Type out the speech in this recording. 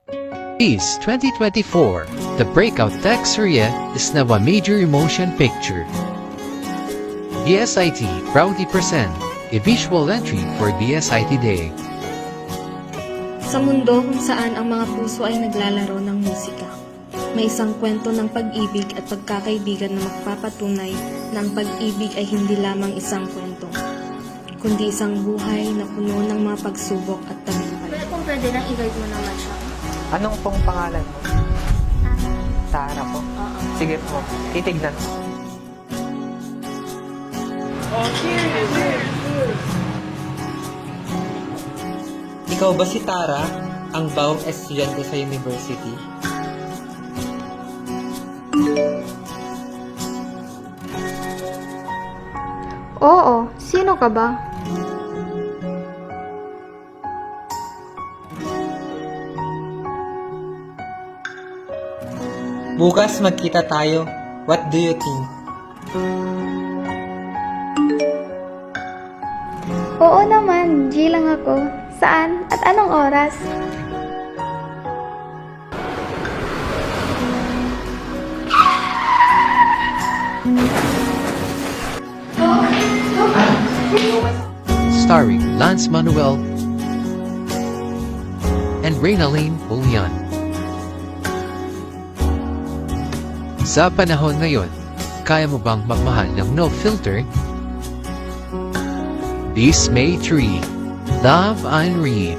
Peace 2024, the breakout text area is now a major emotion picture. BSIT proudly present a visual entry for BSIT Day. Sa mundo kung saan ang mga puso ay naglalaro ng musika, may isang kwento ng pag-ibig at pagkakaibigan na magpapatunay na ang pag-ibig ay hindi lamang isang kwento, kundi isang buhay na puno ng mga pagsubok at tagumpay. Pero kung pwede lang, i-guide mo naman siya. Anong pong pangalan mo? Tara po. Oo. Sige po, titignan mo. Ikaw ba si Tara, ang bawang estudyante sa university? Oo, sino ka ba? Bukas magkita tayo. What do you think? Oo naman, G lang ako. Saan at anong oras? Starring Lance Manuel and Reynalyn Julian. Sa panahon ngayon, kaya mo bang magmahal ng no filter? This May 3, Love Unread.